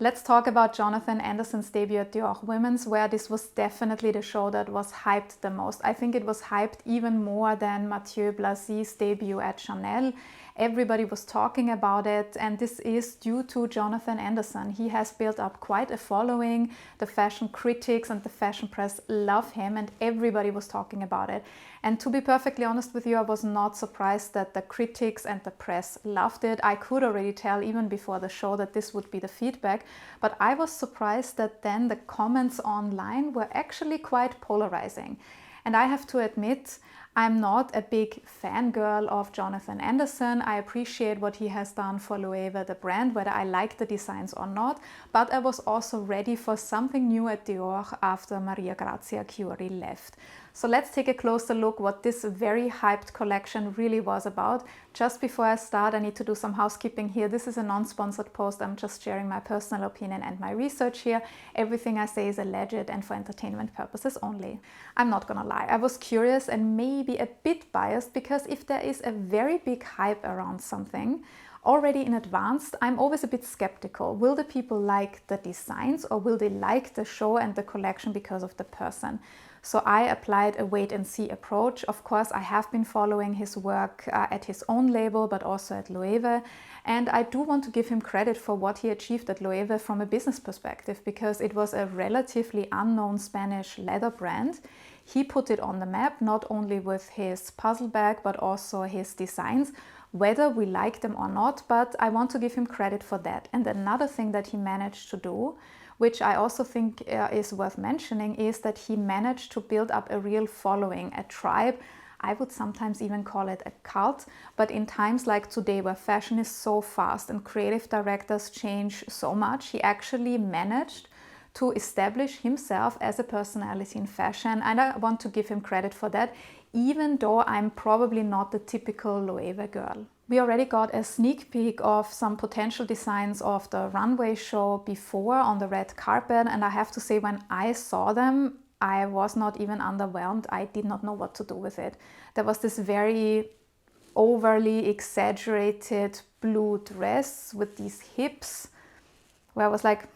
Let's talk about Jonathan Anderson's debut at Dior Womenswear. This was definitely the show that was hyped the most. I think it was hyped even more than Mathieu Blasy's debut at Chanel. Everybody was talking about it, and this is due to Jonathan Anderson. He has built up quite a following. The fashion critics and the fashion press love him, and everybody was talking about it. And to be perfectly honest with you, I was not surprised that the critics and the press loved it. I could already tell even before the show that this would be the feedback, but I was surprised that then the comments online were actually quite polarizing. And I have to admit, I'm not a big fangirl of Jonathan Anderson. I appreciate what he has done for Loewe, the brand, whether I like the designs or not, but I was also ready for something new at Dior after Maria Grazia Chiuri left. So let's take a closer look what this very hyped collection really was about. Just before I start, I need to do some housekeeping here. This is a non-sponsored post. I'm just sharing my personal opinion and my research here. Everything I say is alleged and for entertainment purposes only. I'm not gonna lie, I was curious and maybe a bit biased, because if there is a very big hype around something, already in advance, I'm always a bit skeptical. Will the people like the designs, or will they like the show and the collection because of the person? So I applied a wait and see approach. Of course, I have been following his work at his own label, but also at Loewe. And I do want to give him credit for what he achieved at Loewe from a business perspective, because it was a relatively unknown Spanish leather brand. He put it on the map, not only with his puzzle bag, but also his designs, whether we like them or not, but I want to give him credit for that. And another thing that he managed to do, which I also think is worth mentioning, is that he managed to build up a real following, a tribe. I would sometimes even call it a cult, but in times like today where fashion is so fast and creative directors change so much, he actually managed to establish himself as a personality in fashion, and I want to give him credit for that, even though I'm probably not the typical Loewe girl. We already got a sneak peek of some potential designs of the Runway show before on the red carpet, and I have to say, when I saw them, I was not even underwhelmed. I did not know what to do with it. There was this very overly exaggerated blue dress with these hips, where I was like,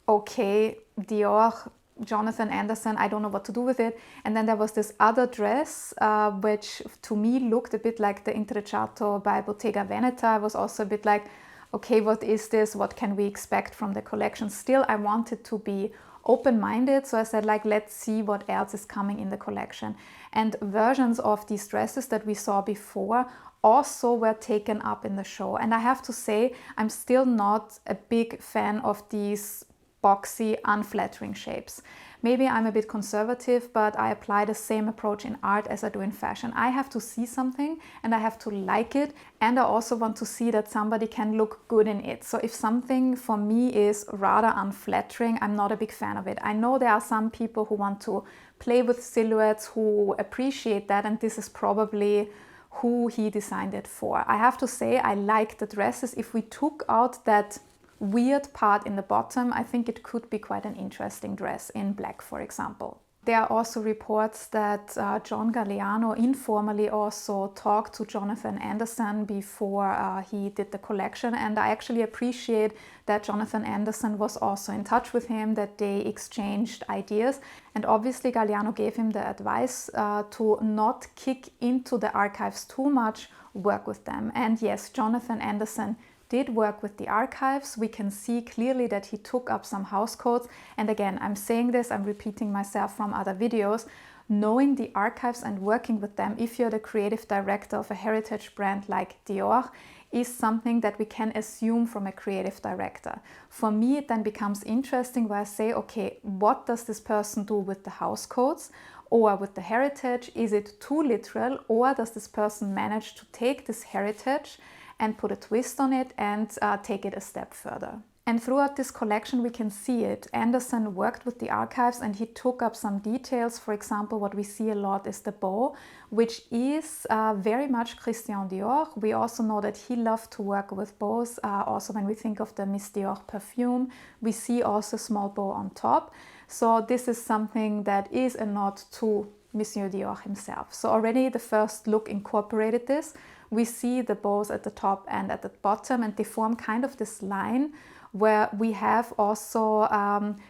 okay, Dior, Jonathan Anderson, I don't know what to do with it. And then there was this other dress, which to me looked a bit like the Intrecciato by Bottega Veneta. I was also a bit like, okay, what is this? What can we expect from the collection? Still, I wanted to be open-minded, so I said, like, let's see what else is coming in the collection. And versions of these dresses that we saw before also were taken up in the show. And I have to say, I'm still not a big fan of these boxy, unflattering shapes. Maybe I'm a bit conservative, but I apply the same approach in art as I do in fashion. I have to see something and I have to like it, and I also want to see that somebody can look good in it. So if something for me is rather unflattering, I'm not a big fan of it. I know there are some people who want to play with silhouettes, who appreciate that, and this is probably who he designed it for. I have to say, I like the dresses. If we took out that weird part in the bottom, I think it could be quite an interesting dress in black, for example. There are also reports that John Galliano informally also talked to Jonathan Anderson before he did the collection, and I actually appreciate that Jonathan Anderson was also in touch with him, that they exchanged ideas. And obviously Galliano gave him the advice to not kick into the archives too much, work with them. And yes, Jonathan Anderson did work with the archives. We can see clearly that he took up some house codes. And again, I'm saying this, I'm repeating myself from other videos. Knowing the archives and working with them, if you're the creative director of a heritage brand like Dior, is something that we can assume from a creative director. For me, it then becomes interesting where I say, okay, what does this person do with the house codes or with the heritage? Is it too literal, or does this person manage to take this heritage and put a twist on it and take it a step further? And throughout this collection we can see it. Anderson worked with the archives and he took up some details. For example, what we see a lot is the bow, which is very much Christian Dior. We also know that he loved to work with bows. Also when we think of the Miss Dior perfume, we see also a small bow on top. So this is something that is a nod to Monsieur Dior himself. So already the first look incorporated this. We see the bows at the top and at the bottom, and they form kind of this line where we have also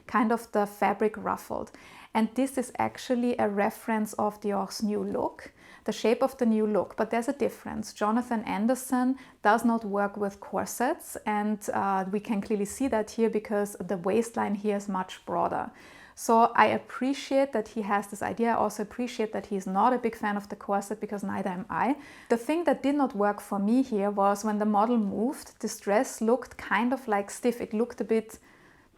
kind of the fabric ruffled. And this is actually a reference of Dior's new look, the shape of the new look, but there's a difference. Jonathan Anderson does not work with corsets, and we can clearly see that here because the waistline here is much broader. So I appreciate that he has this idea. I also appreciate that he's not a big fan of the corset, because neither am I. The thing that did not work for me here was when the model moved, this dress looked kind of like stiff. It looked a bit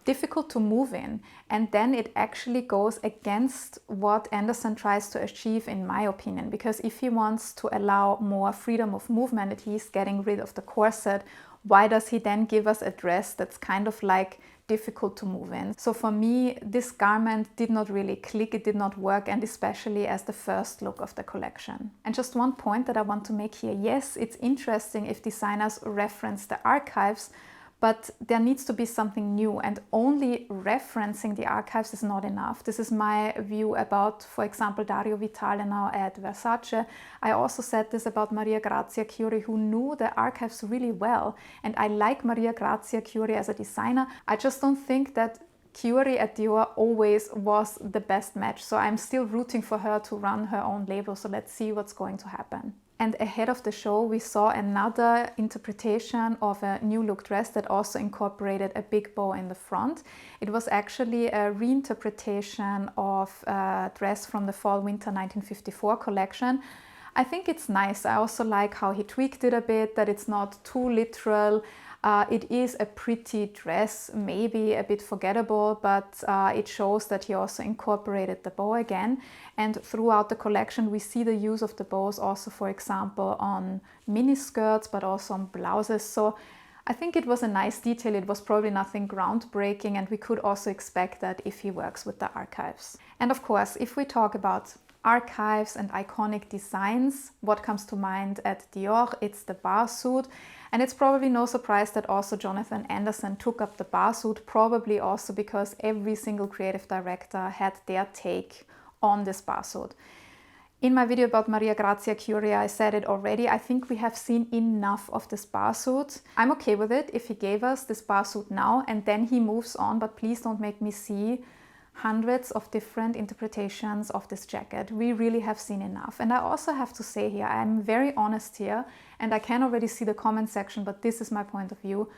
difficult to move in, and then it actually goes against what Anderson tries to achieve, in my opinion, because if he wants to allow more freedom of movement, at least getting rid of the corset, why does he then give us a dress that's kind of like difficult to move in? So for me, this garment did not really click, it did not work, and especially as the first look of the collection. And just one point that I want to make here: yes, it's interesting if designers reference the archives, but there needs to be something new, and only referencing the archives is not enough. This is my view about, for example, Dario Vitale now at Versace. I also said this about Maria Grazia Chiuri, who knew the archives really well. And I like Maria Grazia Chiuri as a designer. I just don't think that Chiuri at Dior always was the best match. So I'm still rooting for her to run her own label. So let's see what's going to happen. And ahead of the show, we saw another interpretation of a new look dress that also incorporated a big bow in the front. It was actually a reinterpretation of a dress from the Fall/Winter 1954 collection. I think it's nice. I also like how he tweaked it a bit, that it's not too literal. It is a pretty dress, maybe a bit forgettable, but it shows that he also incorporated the bow again. And throughout the collection, we see the use of the bows also, for example, on mini skirts, but also on blouses. So I think it was a nice detail. It was probably nothing groundbreaking, and we could also expect that if he works with the archives. And of course, if we talk about archives and iconic designs, what comes to mind at Dior? It's the bar suit. And it's probably no surprise that also Jonathan Anderson took up the bar suit, probably also because every single creative director had their take on this bar suit. In my video about Maria Grazia Chiuri, I said it already, I think we have seen enough of this bar suit. I'm okay with it if he gave us this bar suit now and then he moves on, but please don't make me see hundreds of different interpretations of this jacket. We really have seen enough. And I also have to say here, I'm very honest here, and I can already see the comment section, but this is my point of view.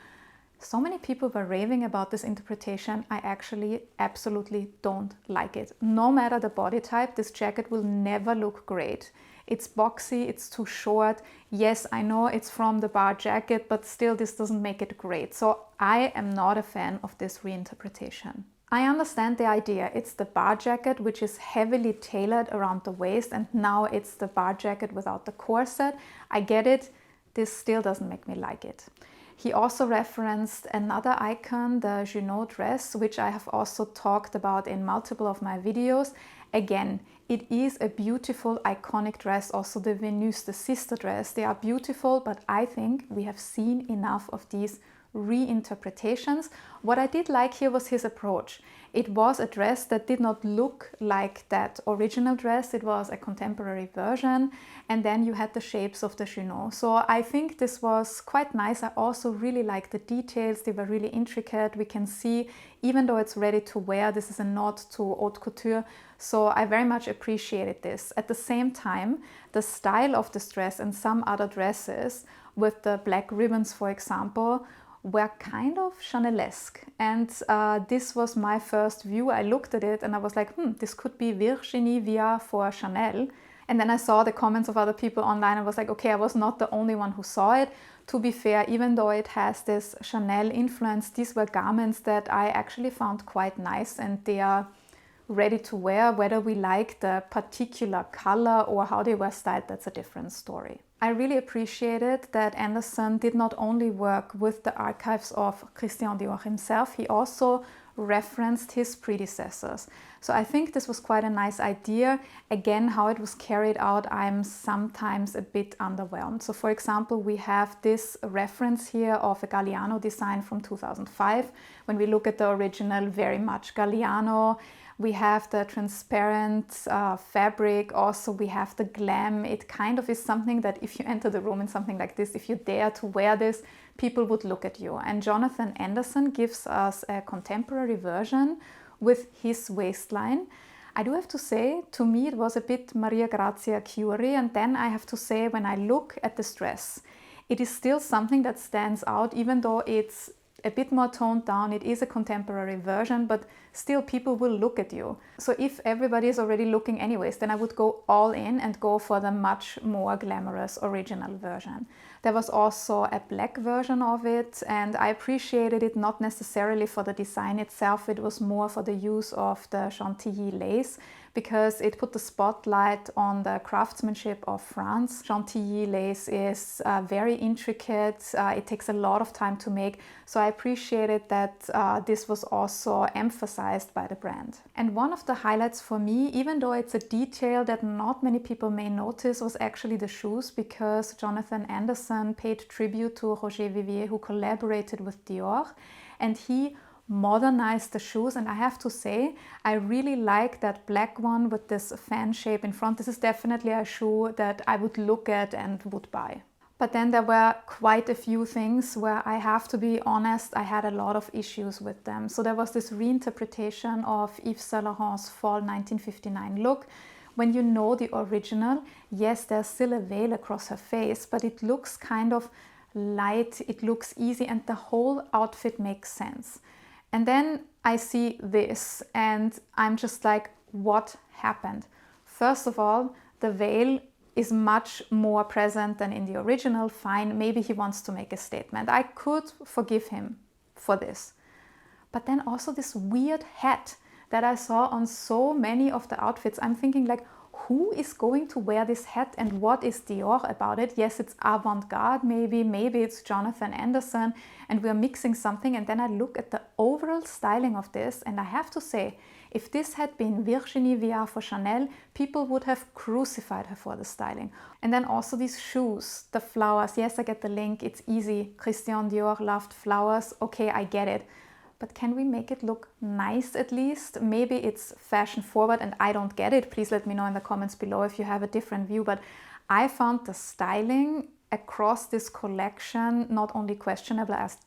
So many people were raving about this interpretation. I actually absolutely don't like it. No matter the body type, this jacket will never look great. It's boxy, it's too short. Yes, I know it's from the bar jacket, but still this doesn't make it great. So I am not a fan of this reinterpretation. I understand the idea. It's the bar jacket, which is heavily tailored around the waist, and now it's the bar jacket without the corset. I get it. This still doesn't make me like it. He also referenced another icon, the Junot dress, which I have also talked about in multiple of my videos. Again, it is a beautiful, iconic dress. Also the Venus, the sister dress, they are beautiful, but I think we have seen enough of these reinterpretations. What I did like here was his approach. It was a dress that did not look like that original dress. It was a contemporary version, and then you had the shapes of the Junot. So I think this was quite nice. I also really like the details. They were really intricate. We can see, even though it's ready to wear, this is a nod to haute couture. So I very much appreciated this. At the same time, the style of this dress and some other dresses with the black ribbons, for example, were kind of Chanel-esque, and this was my first view. I looked at it and I was like, this could be Virginie Viard for Chanel. And then I saw the comments of other people online. I was like, okay, I was not the only one who saw it. To be fair, even though it has this Chanel influence, these were garments that I actually found quite nice, and they are ready to wear. Whether we like the particular color or how they were styled, that's a different story. I really appreciated that Anderson did not only work with the archives of Christian Dior himself, he also referenced his predecessors. So I think this was quite a nice idea. Again, how it was carried out, I'm sometimes a bit underwhelmed. So for example, we have this reference here of a Galliano design from 2005. When we look at the original, very much Galliano. We have the transparent fabric, also we have the glam. It kind of is something that if you enter the room in something like this, if you dare to wear this, people would look at you. And Jonathan Anderson gives us a contemporary version with his waistline. I do have to say, to me it was a bit Maria Grazia Chiuri, and then I have to say, when I look at this dress, it is still something that stands out, even though it's a bit more toned down. It is a contemporary version, but still people will look at you. So if everybody is already looking anyways, then I would go all in and go for the much more glamorous original version. There was also a black version of it, and I appreciated it not necessarily for the design itself. It was more for the use of the Chantilly lace, because it put the spotlight on the craftsmanship of France. Chantilly lace is very intricate. It takes a lot of time to make. So I appreciated that this was also emphasized by the brand. And one of the highlights for me, even though it's a detail that not many people may notice, was actually the shoes, because Jonathan Anderson paid tribute to Roger Vivier, who collaborated with Dior, and he modernized the shoes. And I have to say, I really like that black one with this fan shape in front. This is definitely a shoe that I would look at and would buy. But then there were quite a few things where I have to be honest, I had a lot of issues with them. So there was this reinterpretation of Yves Saint Laurent's fall 1959 look. When you know the original, yes, there's still a veil across her face, but it looks kind of light, it looks easy, and the whole outfit makes sense. And then I see this and I'm just like, what happened? First of all, the veil is much more present than in the original. Fine, maybe he wants to make a statement. I could forgive him for this. But then also this weird hat that I saw on so many of the outfits. I'm thinking like, who is going to wear this hat and what is Dior about it? Yes, it's avant-garde, maybe it's Jonathan Anderson, and we're mixing something. And then I look at the overall styling of this, and I have to say, if this had been Virginie Viard for Chanel, people would have crucified her for the styling. And then also these shoes, the flowers. Yes, I get the link, it's easy. Christian Dior loved flowers. Okay, I get it. But can we make it look nice at least? Maybe it's fashion forward and I don't get it. Please let me know in the comments below if you have a different view. But I found the styling across this collection not only questionable, as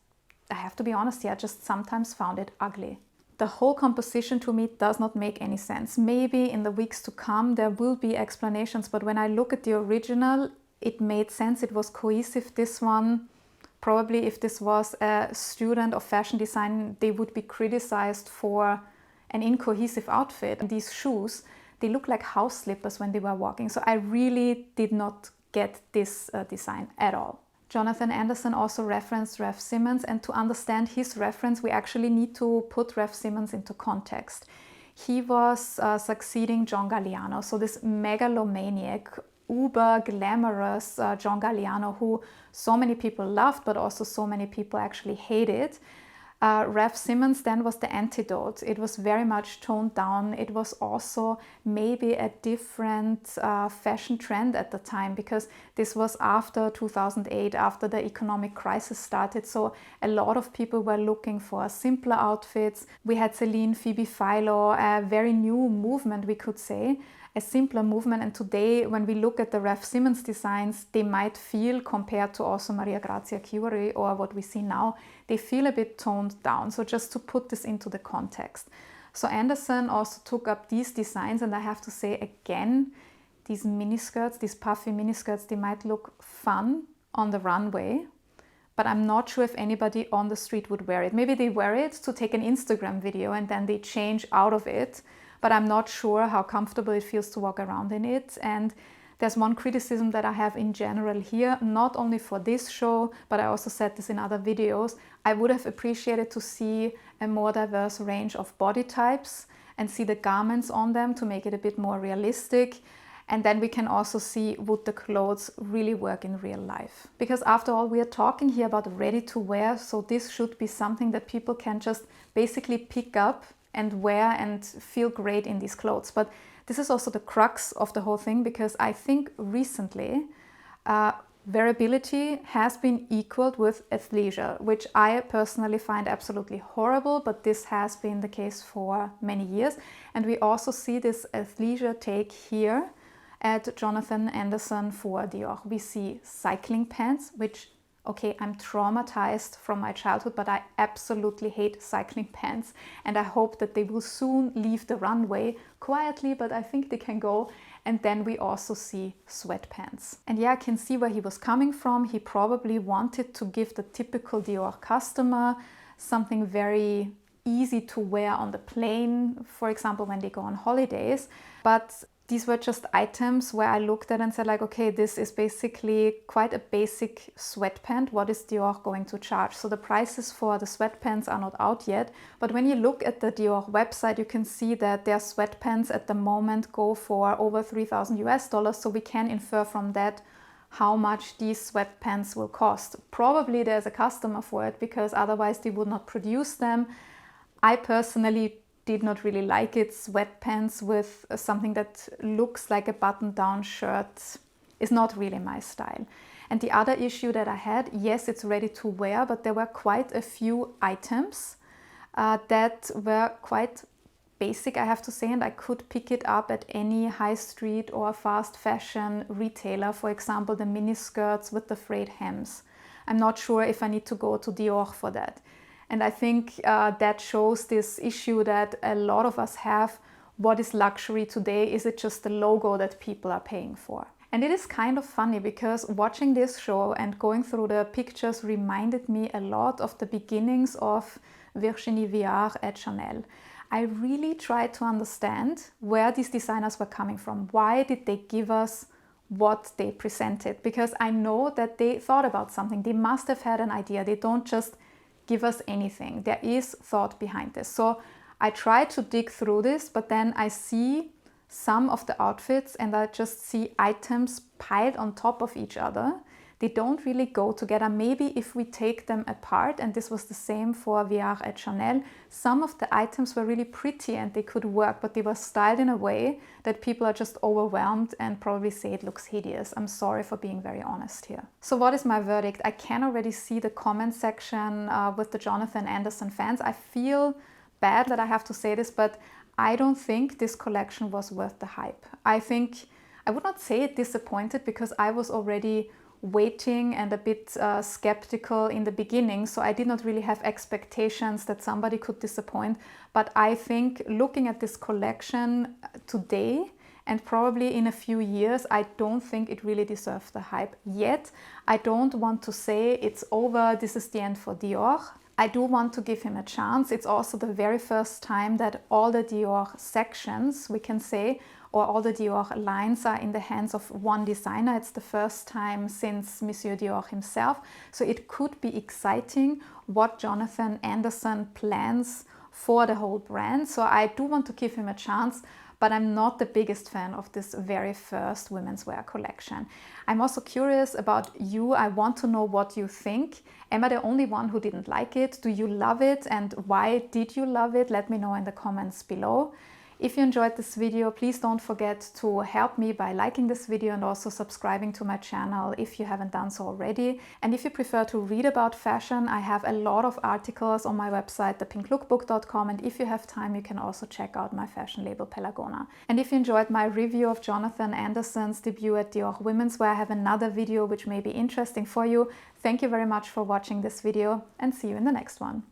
I have to be honest here, I just sometimes found it ugly. The whole composition to me does not make any sense. Maybe in the weeks to come there will be explanations, but when I look at the original, it made sense. It was cohesive. This one, probably if this was a student of fashion design, they would be criticized for an incohesive outfit. And these shoes, they look like house slippers when they were walking. So I really did not get this design at all. Jonathan Anderson also referenced Raf Simons, and to understand his reference, we actually need to put Raf Simons into context. He was succeeding John Galliano, so this megalomaniac, uber glamorous John Galliano, who so many people loved, but also so many people actually hated. Raf Simons then was the antidote. It was very much toned down. It was also maybe a different fashion trend at the time, because this was after 2008, after the economic crisis started. So a lot of people were looking for simpler outfits. We had Celine, Phoebe Philo, a very new movement, we could say, a simpler movement. And today, when we look at the Raf Simons designs, they might feel, compared to also Maria Grazia Chiuri or what we see now, they feel a bit toned down. So just to put this into the context. So Anderson also took up these designs, and I have to say again, these miniskirts, these puffy miniskirts, they might look fun on the runway, but I'm not sure if anybody on the street would wear it. Maybe they wear it to take an Instagram video and then they change out of it, but I'm not sure how comfortable it feels to walk around in it. And there's one criticism that I have in general here, not only for this show, but I also said this in other videos. I would have appreciated to see a more diverse range of body types and see the garments on them to make it a bit more realistic. And then we can also see, would the clothes really work in real life? Because after all, we are talking here about ready to wear, so this should be something that people can just basically pick up and wear and feel great in these clothes. But this is also the crux of the whole thing, because I think recently variability has been equaled with athleisure, which I personally find absolutely horrible, but this has been the case for many years. And we also see this athleisure take here at Jonathan Anderson for Dior. We see cycling pants, which okay, I'm traumatized from my childhood, but I absolutely hate cycling pants, and I hope that they will soon leave the runway quietly, but I think they can go. And then we also see sweatpants. And yeah, I can see where he was coming from. He probably wanted to give the typical Dior customer something very easy to wear on the plane, for example, when they go on holidays. But these were just items where I looked at and said like, okay, this is basically quite a basic sweatpant. What is Dior going to charge? So the prices for the sweatpants are not out yet. But when you look at the Dior website, you can see that their sweatpants at the moment go for over $3,000 US. So we can infer from that how much these sweatpants will cost. Probably there's a customer for it, because otherwise they would not produce them. I personally did not really like it. Sweatpants with something that looks like a button-down shirt is not really my style. And the other issue that I had, yes, it's ready to wear, but there were quite a few items that were quite basic, I have to say, and I could pick it up at any high street or fast fashion retailer. For example, the mini skirts with the frayed hems. I'm not sure if I need to go to Dior for that. And I think that shows this issue that a lot of us have. What is luxury today? Is it just the logo that people are paying for? And it is kind of funny, because watching this show and going through the pictures reminded me a lot of the beginnings of Virginie Viard at Chanel. I really tried to understand where these designers were coming from. Why did they give us what they presented? Because I know that they thought about something. They must have had an idea. They don't just give us anything. There is thought behind this. So I try to dig through this, but then I see some of the outfits and I just see items piled on top of each other. They don't really go together. Maybe if we take them apart, and this was the same for Viard at Chanel, some of the items were really pretty and they could work, but they were styled in a way that people are just overwhelmed and probably say it looks hideous. I'm sorry for being very honest here. So what is my verdict? I can already see the comment section with the Jonathan Anderson fans. I feel bad that I have to say this, but I don't think this collection was worth the hype. I would not say disappointed, because I was already waiting and a bit skeptical in the beginning, so I did not really have expectations that somebody could disappoint. But I think looking at this collection today and probably in a few years, I don't think it really deserves the hype yet. I don't want to say it's over, this is the end for Dior. I do want to give him a chance. It's also the very first time that all the Dior sections, we can say, or all the Dior lines are in the hands of one designer. It's the first time since Monsieur Dior himself. So it could be exciting what Jonathan Anderson plans for the whole brand. So I do want to give him a chance, but I'm not the biggest fan of this very first women's wear collection. I'm also curious about you. I want to know what you think. Am I the only one who didn't like it? Do you love it? And why did you love it? Let me know in the comments below. If you enjoyed this video, please don't forget to help me by liking this video and also subscribing to my channel if you haven't done so already. And if you prefer to read about fashion, I have a lot of articles on my website, thepinklookbook.com, and if you have time, you can also check out my fashion label Pelagona. And if you enjoyed my review of Jonathan Anderson's debut at Dior Womenswear, I have another video which may be interesting for you. Thank you very much for watching this video, and see you in the next one.